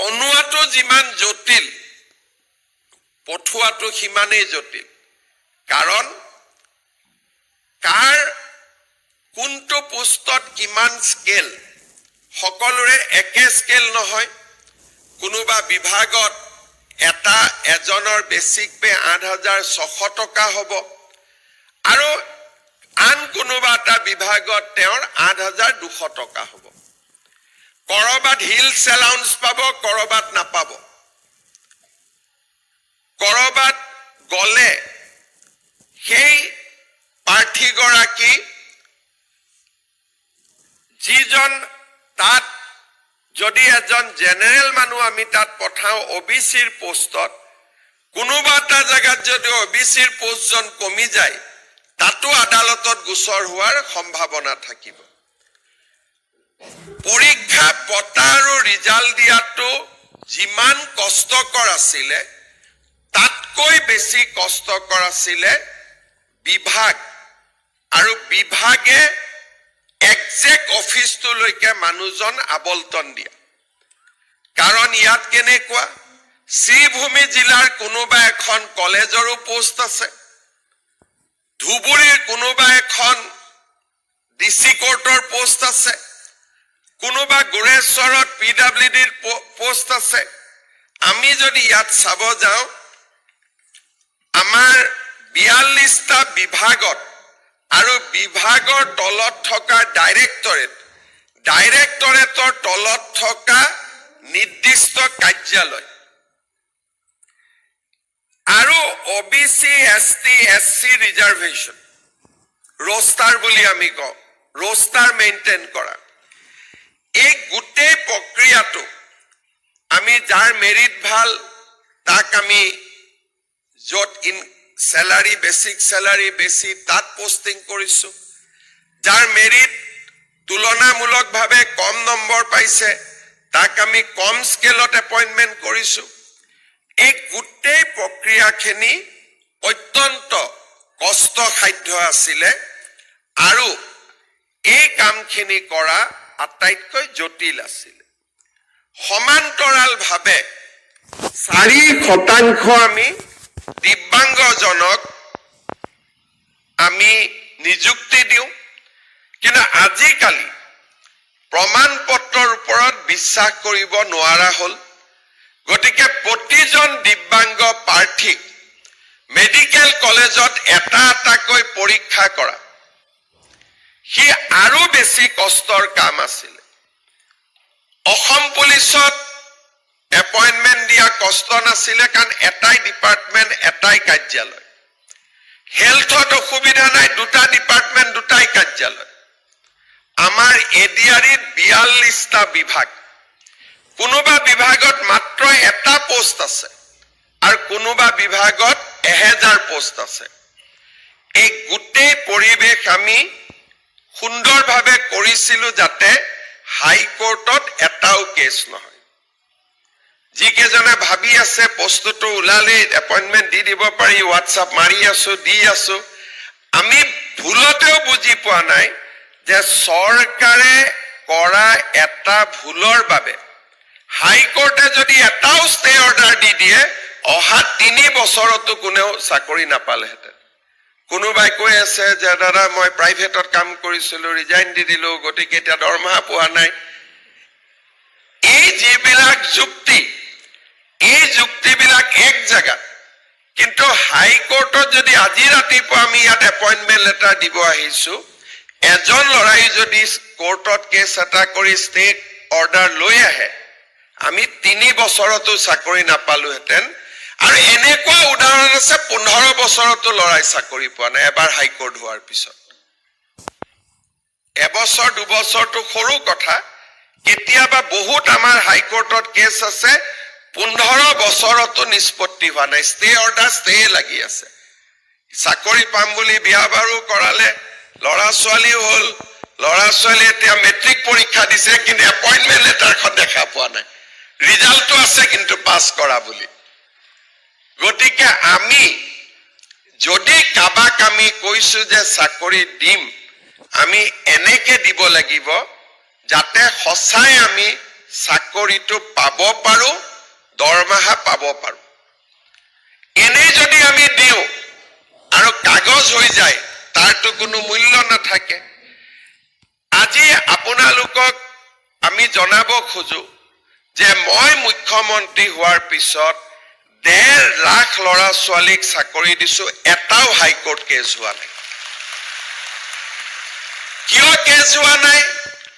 অনুৱাটো যিমান জটিল পঠুৱাটো সিমানেই জটিল কাৰণ কাৰ কোনটো পোষ্টত কিমান স্কেল সকলোৰে একে স্কেল নহয় কোনোবা বিভাগত এজনৰ বেসিক পে ৮৬০০ টকা হ'ব আৰু আন কোনোবা এটা বিভাগত তেওঁৰ ৮২০০ টকা হ'ব কৰবাত হিলছ এলাউন্স পাব কৰবাত নাপাব কৰবাত গলে সেই প্ৰাৰ্থীগৰাকী যিজন তাত যদি এজন জেনাৰেল মানুহ আমি তাত পঠাও ওবিসিৰ পোষ্টত কোনোবা এটা জায়গাত যদি ওবিসিৰ পোষ্টজন কমি যায় তাতো আদালতত গোচৰ হোৱাৰ সম্ভাৱনা থাকিব পৰীক্ষা পতা আৰু ৰিজাল্ট দিয়াটো যিমান কষ্টকৰ আছিল তাতকৈ বেছি কষ্টকৰ আছিল বিভাগ আৰু বিভাগে একজেক্ট অফিসটোলৈকে মানুহজন আবলতন দিয়া কাৰণ ইয়াত কেনেকুৱা শ্ৰীভূমি জিলাৰ কোনোবা এখন কলেজৰো পোষ্ট আছে ধুবুৰীৰ কোনোবা এখন ডিসি কোৰ্টৰ পোষ্ট আছে কোনোবা গুৰেশ্বৰত পিডব্লিউডিৰ পোষ্ট আছে আমি যদি ইয়াত চাব যাওঁ আমাৰ ৪২টা বিভাগত আৰু বিভাগৰ তলত থকা ডাইৰেক্টৰেটৰ তলত থকা নিৰ্দিষ্ট কাৰ্যালয় আৰু ওবিসি এসটি এসসি ৰিজাৰ্ভেশন ৰোস্টাৰ বুলি আমি কওঁ ৰোস্টাৰ মেইনটেইন কৰা এই গোটেই প্ৰক্ৰিয়াটো আমি যাৰ মেৰিট ভাল তাক আমি যত ইন স্যালাৰি বেসিক স্যালাৰি বেছি তাত পোস্টিং কৰিছো যাৰ মেৰিট তুলনামূলকভাৱে কম নম্বৰ পাইছে তাক আমি কম স্কেলত এপইন্টমেন্ট কৰিছো এই গোটেই প্ৰক্ৰিয়াখিনি অত্যন্ত কষ্টসাধ্য আছিল আৰু এই কামখিনি কৰা আটাইতকৈ জটিল আছিল সমান্তৰালভাৱে ৪% আমি দিব্যাংগজনক আমি নিযুক্তি দিওঁ কিন্তু আজিকালি প্ৰমাণ পত্ৰৰ ওপৰত বিশ্বাস কৰিব নোৱাৰা হ'ল গতিকে প্ৰতিজন দিব্যাংগ প্ৰাৰ্থীক মেডিকেল কলেজত এটাকৈ পৰীক্ষা কৰা হি আৰু বেছি কষ্টৰ কাম আছিল অসম পুলিচত এপইন্টমেন্ট দিয়া কষ্ট নাছিলে কাৰণ এটাই ডিপাৰ্টমেন্ট এটাই কাৰ্যালয় হেলথত অসুবিধা নাই দুটা ডিপাৰ্টমেন্ট দুটাই কাৰ্যালয় আমাৰ এডিআৰিত ৪২টা বিভাগ কোনোবা বিভাগত মাত্ৰ এটা পোষ্ট আছে আৰু কোনোবা বিভাগত ১০০০ পোষ্ট আছে এই গোটেই পৰিবেশ আমি সুন্দৰভাৱে কৰিছিলো যাতে হাইকোৰ্টত এটাও কেছ নহয় যিকেজনে ভাবি আছে পোষ্টটো উলালে এপইন্টমেন্ট দি দিব পাৰি হোৱাটছআপ মাৰি আছো দি আছো আমি ভুলতেও বুজি পোৱা নাই যে চৰকাৰে কৰা এটা ভুলৰ বাবে হাইকোৰ্টে যদি এটাও ষ্টে অৰ্ডাৰ দি দিয়ে অহা ৩ বছৰতো কোনেও চাকৰি নাপালেহেঁতেন কোনোবাই কৈ আছে যে দাদা মই প্ৰাইভেটত কাম কৰিছিলো ৰিজাইন দি দিলো গতিকে এতিয়া দৰমহা পোৱা নাই এই যিবিলাক যুক্তি এই যুক্তিবিলাক এক জায়গাত কিন্তু হাইকোৰ্টত যদি আজি ৰাতিপুৱা আমি ইয়াত এপইন্টমেন্ট লেটাৰ দিব আহিছো এজন লৰাই যদি কোৰ্টত কেছ এটা কৰি ষ্টে অৰ্ডাৰ লৈ আহে আমি ৩ বছৰতো চাকৰি নাপালোহেঁতেন আৰু এনেকুৱা উদাহৰণ আছে ১৫ বছৰতো লৰাই চাকৰি পোৱা নাই এবাৰ হাইকোৰ্ট হোৱাৰ পিছত এবছৰ দুবছৰটো সৰু কথা কেতিয়াবা বহুত আমাৰ হাইকোৰ্টত কেছ আছে ১৫ বছৰতো নিষ্পত্তি হোৱা নাই ষ্টে অৰ্ডাৰ ষ্টে লাগি আছে চাকৰি পাম বুলি বিয়া বাৰু কৰালে লৰা ছোৱালীও হ'ল লৰা ছোৱালী এতিয়া মেট্ৰিক পৰীক্ষা দিছে কিন্তু এপইন্টমেন্ট লেটাৰখন দেখা পোৱা নাই ৰিজাল্টটো আছে কিন্তু পাছ কৰা বুলি গতিকে আমি যদি কাবাক আমি কৈছো যে চাকৰি দিম আমি এনেকে দিব লাগিব যাতে সঁচাই আমি চাকৰি চাকৰিটো পাব পাৰো, দৰমহা পাব পাৰো। এনেই যদি আমি দিওঁ আৰু কাগজ হৈ যায়, তাৰতো কোনো মূল্য নাথাকে। আজি আপোনালোকক আমি জনাব খোজো যে মই মুখ্যমন্ত্ৰী হোৱাৰ পিছত 1.5 লাখ ল'ৰা ছোৱালীক চাকৰি দিছো, এটাও হাইকোৰ্ট কেছ হোৱা নাই। কিয় কেছ হোৱা নাই?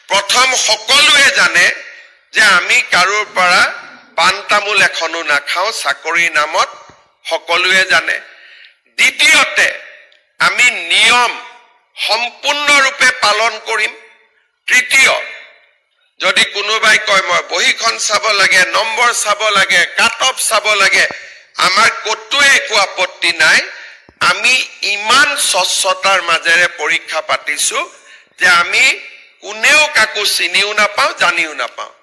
প্ৰথম, সকলোৱে জানে যে আমি কাৰোৰ পৰা পাণ তামোল এখনো নাখাওঁ চাকৰিৰ নামত, সকলোৱে জানে। দ্বিতীয়তে, আমি নিয়ম সম্পূৰ্ণৰূপে পালন কৰিম। তৃতীয়, যদি কোনোবাই কয় মই বহীখন চাব লাগে, নম্বৰ চাব লাগে, কাট অফ চাব লাগে, আমাৰ ক'তোৱে একো আপত্তি নাই। আমি ইমান স্বচ্ছতাৰ মাজেৰে পৰীক্ষা পাতিছো যে আমি কোনেও কাকো চিনিও নাপাওঁ, জানিও নাপাওঁ।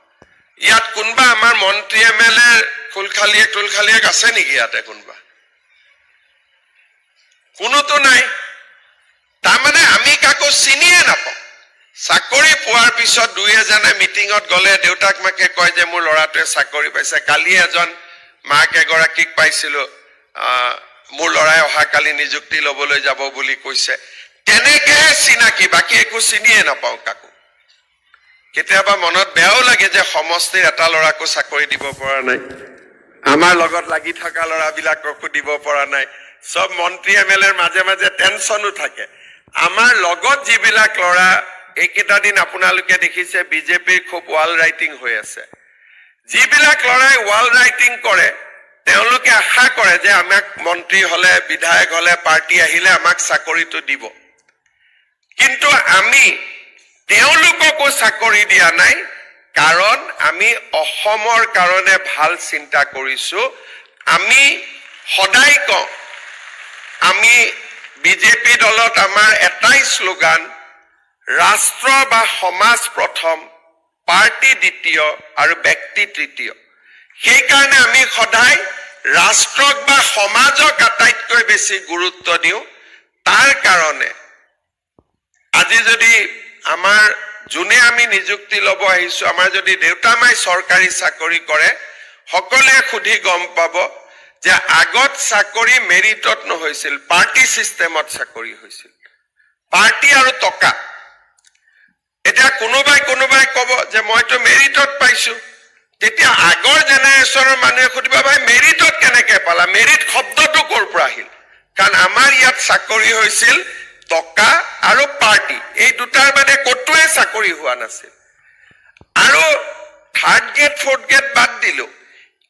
ইয়াত কোনোবা আমাৰ মন্ত্ৰী MLA খুলখালিয়েক আছে নেকি? ইয়াতে কোনোবা? কোনোতো নাই। তাৰমানে আমি কাকো চিনিয়ে নাপাওঁ। চাকৰি পোৱাৰ পিছত দুই এজনে মিটিঙত গ'লে দেউতাক মাকে কয় যে মোৰ ল'ৰাটোৱে চাকৰি পাইছে। কালি এজন মাক এগৰাকীক পাইছিলো, মোৰ ল'ৰাই অহাকালি নিযুক্তি ল'বলৈ যাব বুলি কৈছে। তেনেকেহে চিনাকি, বাকী একো চিনিয়ে নাপাওঁ কাকো। কেতিয়াবা মনত বেয়াও লাগে যে সমষ্টিৰ এটা ল'ৰাকো চাকৰি দিব পৰা নাই, আমাৰ লগত লাগি থকা ল'ৰাবিলাককো দিব পৰা নাই। সব মন্ত্ৰী MLAৰ মাজে মাজে টেনচনো থাকে। আমাৰ লগত যিবিলাক ল'ৰা, এইকেইটা দিন আপোনালোকে দেখিছে বিজেপিৰ খুব ৱাল ৰাইটিং হৈ আছে। যিবিলাক ল'ৰাই ৱাল ৰাইটিং কৰে, তেওঁলোকে আশা কৰে যে আমাক মন্ত্ৰী হলে, বিধায়ক হলে, পাৰ্টি আহিলে আমাক চাকৰিটো দিব। কিন্তু আমি তেওঁলোককো চাকৰি দিয়া নাই, কাৰণ আমি অসমৰ কাৰণে ভাল চিন্তা কৰিছো। আমি সদায় কওঁ, আমি বিজেপি দলত আমাৰ এটাই শ্লোগান, ৰাষ্ট্ৰ বা সমাজ প্ৰথম, পাৰ্টি দ্বিতীয় আৰু ব্যক্তি তৃতীয়। সেইকাৰণে আমি সদায় ৰাষ্ট্ৰক বা সমাজক আটাইতকৈ বেছি গুৰুত্ব দিওঁ। তাৰ কাৰণে আজি যদি আমাৰ যোনে আমি নিযুক্তি ল'ব আহিছো, আমাৰ যদি দেউতা মাই চৰকাৰী চাকৰি কৰে, সকলোৱে সুধি গম পাব যে আগত চাকৰি মেৰিটত নহৈছিল, পাৰ্টি চিষ্টেমত চাকৰি হৈছিল, পাৰ্টি আৰু টকা। এতিয়া কোনোবাই ক'ব যে মইতো মেৰিটত পাইছো, তেতিয়া আগৰ জেনেৰেশ্যনৰ মানুহে সুধিব, ভাই মেৰিটত কেনেকে পালা? মেৰিট শব্দটো ক'ৰ পৰা আহিল? কাৰণ আমাৰ ইয়াত চাকৰি হৈছিল টকা আৰু পাৰ্টি, এই দুটাৰ মানে ক'তোৱে চাকৰি হোৱা নাছিল। আৰু থাৰ্ড গ্ৰেড ফৰ্থ গ্ৰেড বাদ দিলো,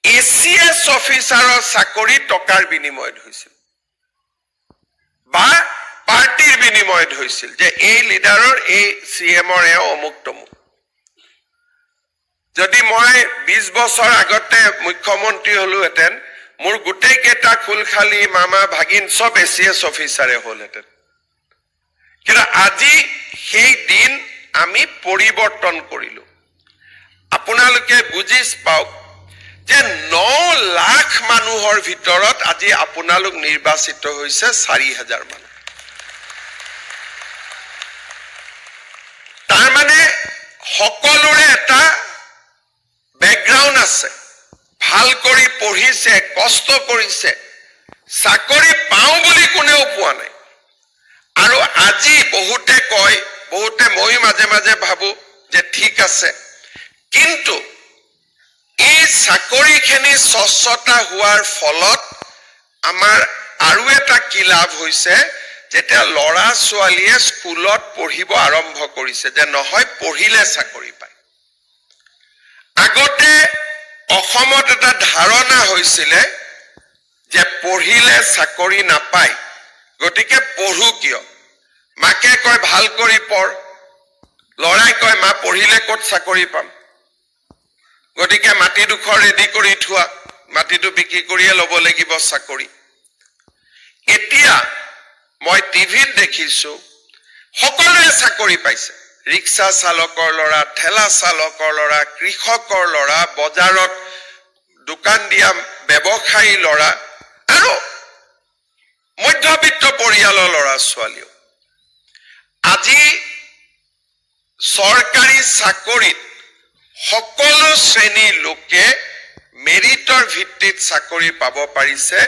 ACS অফিচাৰৰ চাকৰি টকাৰ বিনিময়ত হৈছিল বা পাৰ্টিৰ বিনিময়ত হৈছিল, যে এই লিডাৰৰ, এই CMৰ এওঁ অমুক তমুক। যদি মই 20 বছৰ আগতে মুখ্যমন্ত্ৰী হলোহেঁতেন, মোৰ গোটেই কেইটা খুলখালি মামা ভাগিন সব ACS অফিচাৰে হলহেঁতেন। কিন্তু আজি সেই দিন আমি পৰিৱৰ্তন কৰিলো। আপোনালোকে বুজি পাওক যে 9 লাখ মানুহৰ ভিতৰত আজি আপোনালোক নিৰ্বাচিত হৈছে 4,000 মানুহ। তাৰমানে সকলোৰে এটা বেকগ্ৰাউণ্ড আছে, ভাল কৰি পঢ়িছে, কষ্ট কৰিছে, চাকৰি পাওঁ বুলি কোনেও পোৱা নাই। আৰু আজি বহুতে কয়, বহুতে ময়ো মাজে মাজে ভাবো যে ঠিক আছে, কিন্তু এই চাকৰিখিনি স্বচ্ছতা হোৱাৰ ফলত আমাৰ আৰু এটা কি লাভ হৈছে, যেতিয়া ল'ৰা ছোৱালীয়ে স্কুলত পঢ়িব আৰম্ভ কৰিছে, যে নহয় পঢ়িলে চাকৰি পায়। আগতে অসমত এটা ধাৰণা হৈছিলে যে পঢ়িলে চাকৰি নাপায়, গতিকে পঢ়ো কিয়? মাকে কয় ভাল কৰি পঢ়, ল'ৰাই কয় মা পঢ়িলে ক'ত চাকৰি পাম, গতিকে মাটিডোখৰ ৰেডি কৰি থোৱা, মাটিটো বিক্ৰী কৰিয়ে ল'ব লাগিব চাকৰি। এতিয়া মই টিভিত দেখিছো সকলোৱে চাকৰি পাইছে, ৰিক্সা চালকৰ ল'ৰা, ঠেলা চালকৰ ল'ৰা, কৃষকৰ ল'ৰা, বজাৰত দোকান দিয়া ব্যৱসায়ী ল'ৰা আৰু মধ্যবিত্ত পৰিয়ালৰ ল'ৰা ছোৱালীও। আজি চৰকাৰী চাকৰিত সকলো শ্ৰেণীৰ লোকে মেৰিটৰ ভিত্তিত চাকৰি পাব পাৰিছে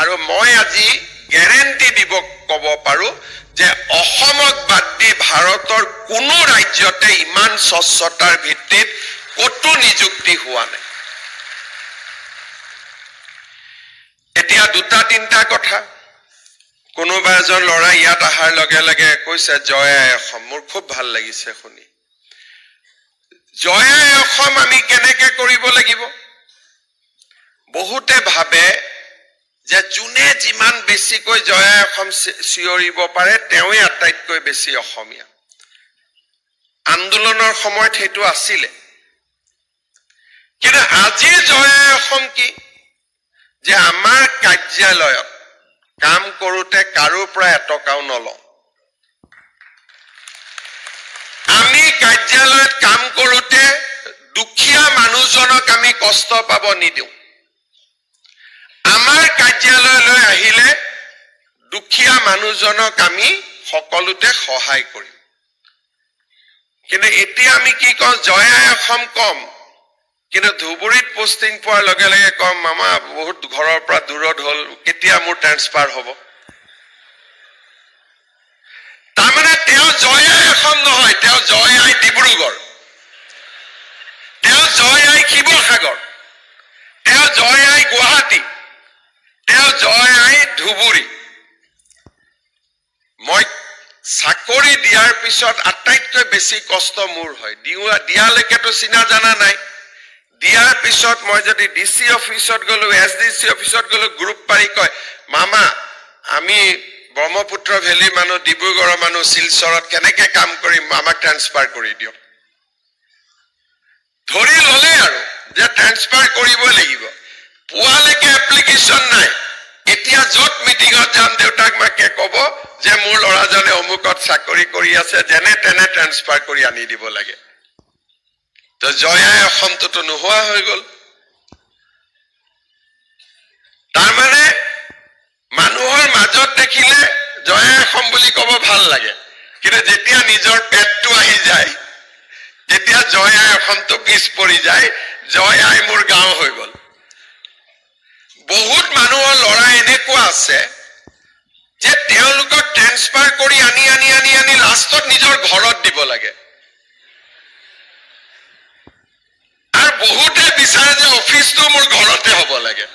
আৰু মই আজি গ্যাৰেণ্টি দিব ক'ব পাৰো যে অসমক বাদ দি ভাৰতৰ কোনো ৰাজ্যতে ইমান স্বচ্ছতাৰ ভিত্তিত কতো নিযুক্তি হোৱা নাই। এতিয়া দুটা তিনিটা কথা কোনোবা এজন ল'ৰা ইয়াত অহাৰ লগে লগে কৈছে জয় আই অসম, মোৰ খুব ভাল লাগিছে শুনি। জয় আই অসম আমি কেনেকে কৰিব লাগিব? বহুতে ভাবে যে যোনে যিমান বেছিকৈ জয় আই অসম চিঞৰিব পাৰে তেওঁই আটাইতকৈ বেছি অসমীয়া। আন্দোলনৰ সময়ত সেইটো আছিলে, কিন্তু আজি জয় আই অসম কি যে আমাৰ কাৰ্যালয়ত কাম কৰোঁতে কাৰো পৰা এটকাও নলওঁ। আমি কাৰ্যালয়ত কাম কৰোঁতে দুখীয়া মানুহজনক আমি কষ্ট পাব নিদিওঁ। আমাৰ কাৰ্যালয়লৈ আহিলে দুখীয়া মানুহজনক আমি সকলোতে সহায় কৰিম। কিন্তু এতিয়া আমি কি কওঁ, জয় আই অসম কম, কিন্তু ধুবুৰীত পোষ্টিং পোৱাৰ লগে লগে কম মামা বহুত ঘৰৰ পৰা দূৰত হ'ল, কেতিয়া মোৰ ট্ৰেন্সফাৰ হ'ব? তাৰমানে তেওঁ জয় আই অসম নহয়, তেওঁ জয় আই ডিব্ৰুগড়, তেওঁ জয় আই শিৱসাগৰ, তেওঁ জয় আই গুৱাহাটী, তেওঁ জয় আই ধুবুৰী। মই চাকৰি দিয়াৰ পিছত আটাইতকৈ বেছি কষ্ট মোৰ হয়। দিয়ালৈকেতো চিনা জানা নাই। দিয়াৰ পিছত মই যদি ডিচি অফিচত গলো, এছডিচি অফিচত গলো, গ্ৰুপ পাৰি কয় মামা আমি ব্ৰহ্মপুত্ৰ ভেলী মানুহ, ডিব্ৰুগড়ৰ মানুহ, শিলচৰত কেনেকে কাম কৰিম, আমাক ট্ৰেন্সফাৰ কৰি দিয়ক। ধৰি ললে আৰু যে ট্ৰেন্সফাৰ কৰিব লাগিব। পুৱালৈকে এপ্লিকেশ্যন নাই। এতিয়া য'ত মিটিঙত যাম দেউতাক মাকে কব যে মোৰ ল'ৰাজনে অমুকত চাকৰি কৰি আছে, যেনে তেনে ট্ৰেন্সফাৰ কৰি আনি দিব লাগে। তো জয় আই অসমটোতো নোহোৱা হৈ গল। তাৰমানে মানুহৰ মাজত দেখিলে জয় আই অসম বুলি কব ভাল লাগে, কিন্তু যেতিয়া নিজৰ পেটটো আহি যায়, যেতিয়া জয় আই অসমটো পিছ পৰি যায়, জয় আই মোৰ গাঁও হৈ গল। বহুত মানুহৰ ল'ৰা এনেকুৱা আছে যে তেওঁলোকক ট্ৰেন্সফাৰ কৰি আনি আনি আনি আনি লাষ্টত নিজৰ ঘৰত দিব লাগে। আৰু বহুতে বিচাৰে যে অফিচটো মোৰ ঘৰতে হ'ব লাগে।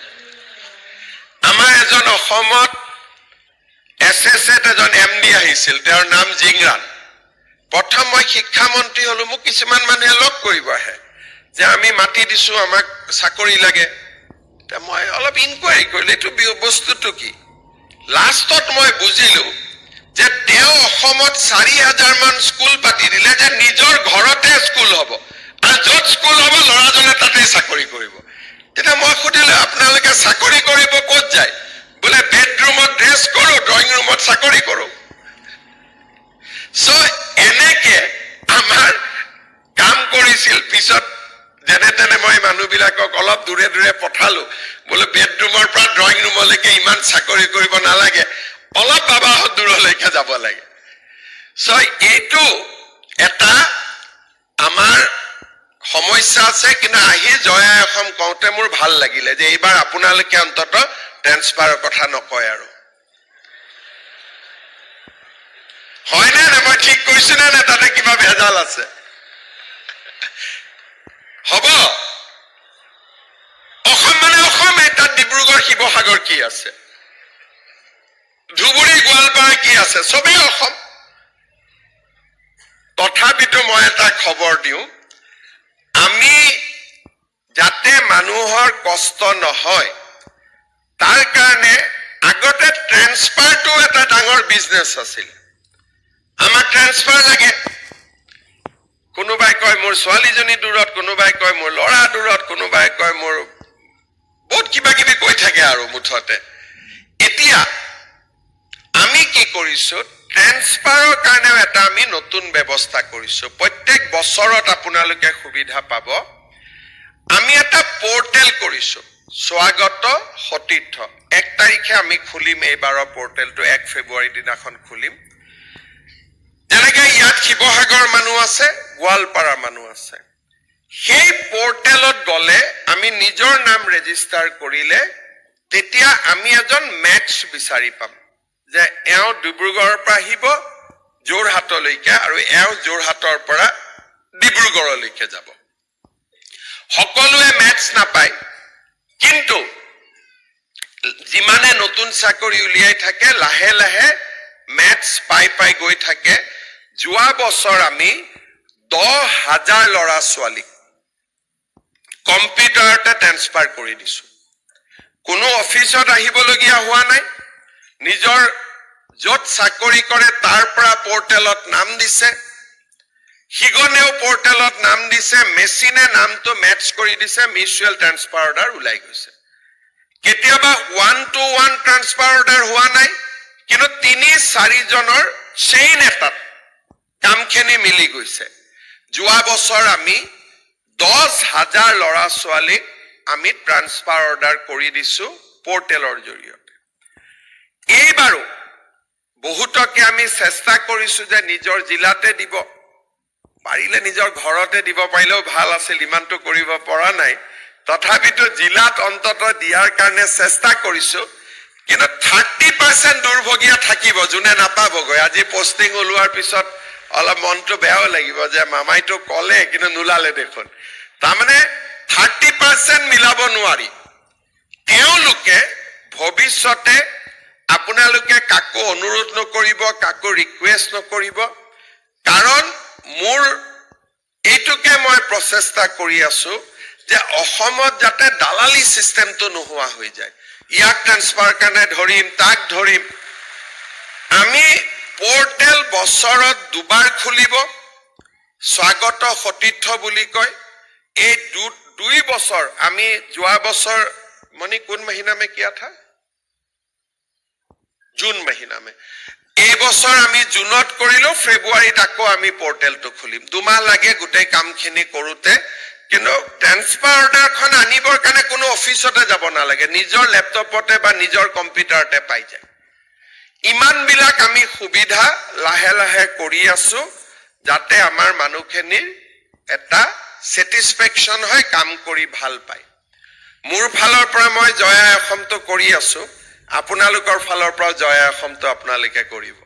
আমাৰ এজন অসমত SSত এজন MD আহিছিল, তেওঁৰ নাম জিংৰান। প্ৰথম মই শিক্ষামন্ত্ৰী হলো, মোক কিছুমান মানুহে লগ কৰিব আহে যে আমি মাতি দিছো, আমাক চাকৰি লাগে। মই অলপ ইনকুৱাৰী কৰিলো এইটো বস্তুটো কি। লাষ্টত মই বুজিলো যে তেওঁ অসমত 4000 মান স্কুল পাতি দিলে যে নিজৰ ঘৰতে স্কুল হ'ব, আৰু য'ত স্কুল হ'ব ল'ৰাজনে তাতে চাকৰি কৰিব। তেতিয়া মই সুধিলো আপোনালোকে চাকৰি কৰিব ক'ত যায়? বোলে বেডৰুমত ড্ৰেছ কৰো, ড্ৰয়িং ৰুমত চাকৰি কৰো। চ' এনেকে আমাৰ কাম কৰিছিল। পিছত যেনে তেনে মই মানুহবিলাকক অলপ দূৰে দূৰে পঠালো, বোলে বেডৰুমৰ পৰা ড্ৰয়িং ৰুমলৈকে ইমান চাকৰি কৰিব নালাগে, অলপ বাবাহঁত দূৰলৈকে যাব লাগে। চ' এইটো এটা আমাৰ সমস্যা আছে। কিন্তু আহি জয় আই অসম কওঁতে মোৰ ভাল লাগিলে যে এইবাৰ আপোনালোকে অন্তত ট্ৰেন্সফাৰৰ কথা নকয় আৰু। হয়নে নে মই ঠিক কৈছো নে তাতে কিবা ভেজাল আছে? হব। অসম মানে অসম, তাত ডিব্ৰুগড় শিৱসাগৰ কি আছে, ধুবুৰী গোৱালপাৰা কি আছে, চবেই অসম। তথাপিতো মই এটা খবৰ দিওঁ, আমি যাতে মানুহৰ কষ্ট নহয় তাৰ কাৰণে আগতে ট্ৰেন্সফাৰটো এটা ডাঙৰ বিজনেছ আছিল। আমাক ট্ৰেন্সফাৰ লাগে। কোনোবাই কয় মোৰ ছোৱালীজনী দূৰত, কোনোবাই কয় মোৰ ল'ৰা দূৰত, কোনোবাই কয় মোৰ বহুত কিবা কিবি কৈ থাকে আৰু মুঠতে। এতিয়া আমি কি কৰিছো, ট্ৰেন্সফাৰৰ কাৰণেও এটা আমি নতুন ব্যৱস্থা কৰিছো। প্ৰত্যেক বছৰত আপোনালোকে সুবিধা পাব। আমি এটা পৰ্টেল কৰিছো, স্বাগত সতীৰ্থ। 1 তাৰিখে আমি খুলিম এইবাৰৰ পৰ্টেলটো, 1 ফেব্ৰুৱাৰী দিনাখন খুলিম। যেনেকে ইয়াত শিৱসাগৰ মানুহ আছে, গোৱালপাৰা মানুহ আছে, সেই পোৰ্টেলত গ'লে আমি নিজৰ নাম ৰেজিষ্টাৰ কৰিলে তেতিয়া আমি এজন মেটচ বিচাৰি পাম যে এওঁ ডিব্ৰুগড়ৰ পৰা আহিব যোৰহাটলৈকে আৰু এওঁ যোৰহাটৰ পৰা ডিব্ৰুগড়লৈকে যাব সকলোৱে মেটচ নাপায় কিন্তু যিমানে নতুন চাকৰি উলিয়াই থাকে লাহে লাহে মেটচ পাই গৈ থাকে যোৱা বছৰ আমি 10,000 ল'ৰা ছোৱালীক কম্পিউটাৰতে ট্ৰান্সফাৰ কৰি দিছো কোনো অফিচত আহিবলগীয়া হোৱা নাই নিজৰ য'ত চাকৰি কৰে তাৰ পৰা পোৰ্টেলত নাম দিছে হিগনেও পোৰ্টেলত নাম দিছে মেচিনে নামটো মেটচ কৰি দিছে মিউচুৱেল ট্ৰান্সফাৰ অৰ্ডাৰ ওলাই গৈছে কেতিয়াবা 1-to-1 ট্ৰান্সফাৰ অৰ্ডাৰ হোৱা নাই কিন্তু 3-4 জনৰ চেইন এটাত কামখিনি মিলি গৈছে যোৱা বছৰ আমি 10,000 ল'ৰা ছোৱালীক আমি ট্ৰান্সফাৰ অৰ্ডাৰ কৰি দিছো পোৰ্টেলৰ জৰিয়তে এইবাৰো বহুতকে আমি চেষ্টা কৰিছো যে নিজৰ জিলাতে দিব পাৰিলে নিজৰ ঘৰতে দিব পাৰিলেও ভাল আছিল ইমানটো কৰিব পৰা নাই তথাপিতো জিলাত অন্তত দিয়াৰ কাৰণে চেষ্টা কৰিছো কিন্তু 30% দুৰ্ভগীয়া থাকিব যোনে নাপাবগৈ আজি পোষ্টিং ওলোৱাৰ পিছত অলপ মনটো বেয়াও লাগিব যে মামাইটো কলে কিন্তু নোলালে দেখোন তাৰমানে 30% মিলাব নোৱাৰি তেওঁলোকে ভৱিষ্যতে আপোনালোকে কাকো অনুৰোধ নকৰিব কাকো ৰিকুৱেষ্ট নকৰিব কাৰণ মোৰ এইটোকে মই প্ৰচেষ্টা কৰি আছো যে অসমত যাতে দালালি সিস্টেমটো নোহোৱা হৈ যায় ইয়াক ট্ৰান্সফাৰ কাৰণে ধৰিম তাক ধৰিম আমি পোৰ্টেল বছৰত দুবাৰ খুলিব স্বাগত সতীৰ্থ বুলি কয় এই 2 বছৰ আমি যোৱা বছৰ মানে কোন মহিনা মে কিয়া থা জুন মহিনা মে এই বছৰ আমি জুনত কৰিলো ফেব্ৰুৱাৰীত আকৌ আমি পোৰ্টেলটো খুলিম 2 মাহ লাগে গোটেই কামখিনি কৰোতে কিন্তু ট্ৰান্সফাৰ অৰ্ডাৰখন আনিবৰ কাৰণে কোনো অফিচতে যাব নালাগে নিজৰ লেপটপতে বা নিজৰ কম্পিউটাৰতে পাই যায় ইমান বিলাক আমি সুবিধা লাহে লাহে কৰি আছো যাতে আমাৰ মানুহখিনিৰ এটা স্যাটিসফ্যাকশন হয় কাম কৰি ভাল পায় মোৰ ফালৰ পৰা মই জয়া অসমটো কৰি আছো আপোনালোকৰ ফালৰ পৰা জয়া অসমটো আপোনালোকে কৰিব